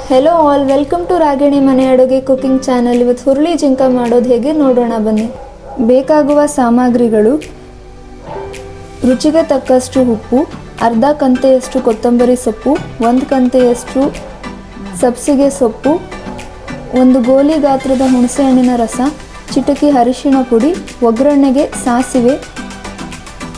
Hello all, welcome to Ragini ಮನೆ ಅಡುಗೆ cooking channel. ಇವತ್ತು ಹುರುಳಿ ಜಿಂಕ ಮಾಡೋದು ಹೇಗೆ ನೋಡೋಣ ಬನ್ನಿ. ಬೇಕಾಗುವ ಸಾಮಗ್ರಿಗಳು: ರುಚಿಗೆ ತಕ್ಕಷ್ಟು ಉಪ್ಪು, ಅರ್ಧ ಕಂತೆಯಷ್ಟು ಕೊತ್ತಂಬರಿ ಸೊಪ್ಪು, 1 ಕಂತೆಯಷ್ಟು ಸಬ್ಸಿಗೆ ಸೊಪ್ಪು, 1 ಗೋಲಿ ಗಾತ್ರದ ಹುಣಸೆಹಣ್ಣಿನ ರಸ, ಚಿಟಕಿ ಅರಿಶಿಣ ಪುಡಿ, ಒಗ್ಗರಣೆಗೆ ಸಾಸಿವೆ,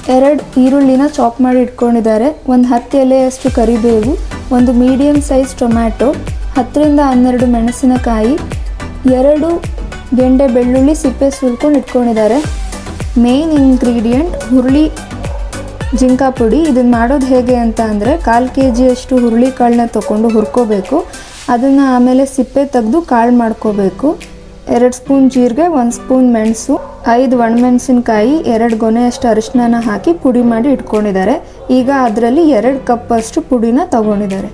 2 ಈರುಳ್ಳಿನ ಚಾಪ್ ಮಾಡಿ ಇಟ್ಕೊಂಡಿದ್ದಾರೆ, 10 ಎಲೆಯಷ್ಟು ಕರಿಬೇವು, 1 ಮೀಡಿಯಮ್ ಸೈಜ್ ಟೊಮ್ಯಾಟೊ, 10 ರಿಂದ 12 ಮೆಣಸಿನಕಾಯಿ, 2 ಗೆಂಡೆ ಬೆಳ್ಳುಳ್ಳಿ ಸಿಪ್ಪೆ ಸುಲ್ಕೊಂಡು ಇಟ್ಕೊಂಡಿದ್ದಾರೆ. ಮೇನ್ ಇಂಗ್ರೀಡಿಯೆಂಟ್ ಹುರುಳಿ ಜಿಂಕ ಪುಡಿ. ಇದನ್ನು ಮಾಡೋದು ಹೇಗೆ ಅಂತ ಅಂದರೆ, 1/4 kg ಹುರುಳಿ ಕಾಳನ್ನ ತೊಗೊಂಡು ಹುರ್ಕೋಬೇಕು. ಅದನ್ನು ಆಮೇಲೆ ಸಿಪ್ಪೆ ತೆಗೆದು ಕಾಳು ಮಾಡ್ಕೋಬೇಕು. 2 ಸ್ಪೂನ್ ಜೀರಿಗೆ, 1 ಸ್ಪೂನ್ ಮೆಣಸು, 5 ಒಣಮೆಣಸಿನ್ಕಾಯಿ, 2 ಗೊನೆಯಷ್ಟು ಅರಿಶಿನ ಹಾಕಿ ಪುಡಿ ಮಾಡಿ ಇಟ್ಕೊಂಡಿದ್ದಾರೆ. ಈಗ ಅದರಲ್ಲಿ 2 ಕಪ್ ಅಷ್ಟು ಪುಡಿನ ತಗೊಂಡಿದ್ದಾರೆ.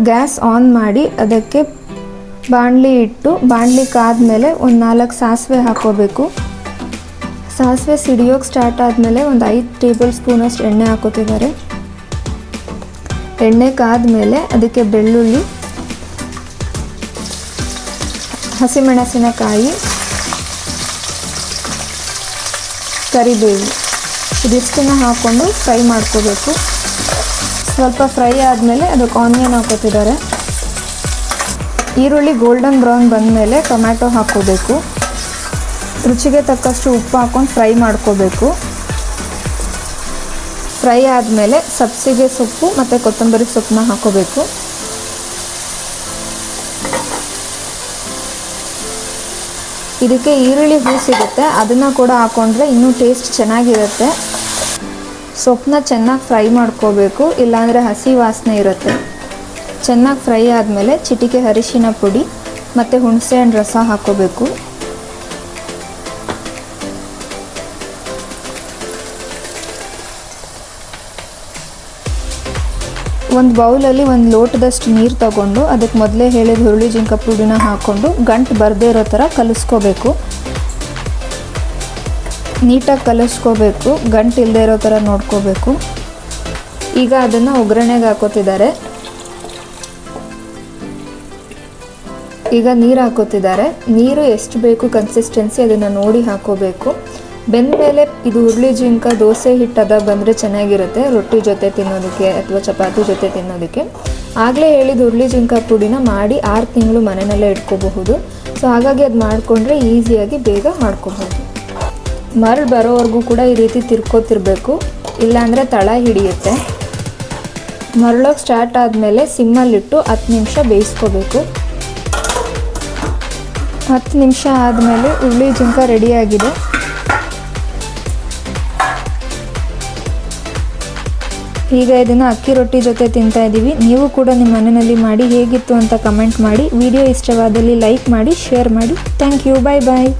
ಗ್ಯಾಸ್ ಆನ್ ಮಾಡಿ ಅದಕ್ಕೆ ಬಾಣಲಿ ಇಟ್ಟು, ಬಾಣಲಿ ಕಾದ್ಮೇಲೆ 4 ಸಾಸಿವೆ ಹಾಕೋಬೇಕು. ಸಾಸಿವೆ ಸಿಡಿಯೋಕ್ಕೆ ಸ್ಟಾರ್ಟ್ ಆದಮೇಲೆ 5 ಟೇಬಲ್ ಸ್ಪೂನಷ್ಟು ಎಣ್ಣೆ ಹಾಕೋತಿದ್ದಾರೆ. ಎಣ್ಣೆ ಕಾದ್ಮೇಲೆ ಅದಕ್ಕೆ ಬೆಳ್ಳುಳ್ಳಿ, ಹಸಿಮೆಣಸಿನಕಾಯಿ, ಕರಿಬೇವು ಇದಿಷ್ಟನ್ನು ಹಾಕ್ಕೊಂಡು ಫ್ರೈ ಮಾಡ್ಕೋಬೇಕು. ಸ್ವಲ್ಪ ಫ್ರೈ ಆದಮೇಲೆ ಅದಕ್ಕೆ ಆನಿಯನ್ ಹಾಕೋತಿದ್ದಾರೆ. ಈರುಳ್ಳಿ ಗೋಲ್ಡನ್ ಬ್ರೌನ್ ಬಂದಮೇಲೆ ಟೊಮ್ಯಾಟೊ ಹಾಕ್ಕೋಬೇಕು. ರುಚಿಗೆ ತಕ್ಕಷ್ಟು ಉಪ್ಪು ಹಾಕ್ಕೊಂಡು ಫ್ರೈ ಮಾಡ್ಕೋಬೇಕು. ಫ್ರೈ ಆದಮೇಲೆ ಸಬ್ಸಿಗೆ ಸೊಪ್ಪು ಮತ್ತು ಕೊತ್ತಂಬರಿ ಸೊಪ್ಪನ್ನ ಹಾಕ್ಕೋಬೇಕು. ಇದಕ್ಕೆ ಈರುಳ್ಳಿ ಹೂ ಸಿಗುತ್ತೆ, ಅದನ್ನು ಕೂಡ ಹಾಕ್ಕೊಂಡ್ರೆ ಇನ್ನೂ ಟೇಸ್ಟ್ ಚೆನ್ನಾಗಿರುತ್ತೆ. ಸೊಪ್ಪನ್ನ ಚೆನ್ನಾಗಿ ಫ್ರೈ ಮಾಡ್ಕೋಬೇಕು, ಇಲ್ಲಾಂದರೆ ಹಸಿ ವಾಸನೆ ಇರುತ್ತೆ. ಚೆನ್ನಾಗಿ ಫ್ರೈ ಆದಮೇಲೆ ಚಿಟಿಕೆ ಅರಿಶಿನ ಪುಡಿ ಮತ್ತು ಹುಣಸೆಹಣ್ಣು ರಸ ಹಾಕ್ಕೋಬೇಕು. ಒಂದು ಬೌಲಲ್ಲಿ 1 ಲೋಟದಷ್ಟು ನೀರು ತಗೊಂಡು ಅದಕ್ಕೆ ಮೊದಲೇ ಹೇಳಿದ ಹುರುಳಿ ಜಿಂಕ ಪುಡಿನ ಹಾಕ್ಕೊಂಡು ಗಂಟು ಬರದೇ ಇರೋ ಥರ ಕಲಿಸ್ಕೋಬೇಕು. ನೀಟಾಗಿ ಕಲಿಸ್ಕೋಬೇಕು, ಗಂಟು ಇಲ್ಲದೆ ಇರೋ ಥರ ನೋಡ್ಕೋಬೇಕು. ಈಗ ಅದನ್ನು ಒಗ್ಗರಣೆಗೆ ಹಾಕೋತಿದ್ದಾರೆ. ಈಗ ನೀರು ಹಾಕೋತಿದ್ದಾರೆ. ನೀರು ಎಷ್ಟು ಬೇಕು ಕನ್ಸಿಸ್ಟೆನ್ಸಿ ಅದನ್ನು ನೋಡಿ ಹಾಕೋಬೇಕು. ಬೆಂದಮೇಲೆ ಇದು ಹುರುಳಿ ಜಿಂಕ ದೋಸೆ ಹಿಟ್ಟದ ಬಂದರೆ ಚೆನ್ನಾಗಿರುತ್ತೆ, ರೊಟ್ಟಿ ಜೊತೆ ತಿನ್ನೋದಕ್ಕೆ ಅಥವಾ ಚಪಾತಿ ಜೊತೆ ತಿನ್ನೋದಕ್ಕೆ. ಆಗಲೇ ಹೇಳಿದ ಹುರುಳಿ ಜಿಂಕ ಪುಡಿನ ಮಾಡಿ 6 ತಿಂಗಳು ಮನೆಯಲ್ಲೇ ಇಟ್ಕೋಬಹುದು. ಸೊ ಹಾಗಾಗಿ ಅದು ಮಾಡಿಕೊಂಡ್ರೆ ಈಸಿಯಾಗಿ ಬೇಗ ಮಾಡ್ಕೋಬಹುದು. ಮರಳು ಬರೋವರೆಗೂ ಕೂಡ ಈ ರೀತಿ ತಿರ್ಕೋತಿರ್ಬೇಕು, ಇಲ್ಲಾಂದರೆ ತಳ ಹಿಡಿಯುತ್ತೆ. ಮರಳೋಕ್ಕೆ ಸ್ಟಾರ್ಟ್ ಆದಮೇಲೆ ಸಿಮ್ಮಲ್ಲಿಟ್ಟು 10 ನಿಮಿಷ ಬೇಯಿಸ್ಕೋಬೇಕು. 10 ನಿಮಿಷ ಆದಮೇಲೆ ಹುರುಳಿ ಜಿಂಕ ರೆಡಿಯಾಗಿದೆ. ಈಗ ಇದನ್ನು ಅಕ್ಕಿ ರೊಟ್ಟಿ ಜೊತೆ ತಿಂತಾ ಇದ್ದೀವಿ. ನೀವು ಕೂಡ ನಿಮ್ಮ ಮನೆಯಲ್ಲಿ ಮಾಡಿ ಹೇಗಿತ್ತು ಅಂತ ಕಮೆಂಟ್ ಮಾಡಿ. ವಿಡಿಯೋ ಇಷ್ಟವಾದಲ್ಲಿ ಲೈಕ್ ಮಾಡಿ, ಶೇರ್ ಮಾಡಿ. Thank you. Bye bye.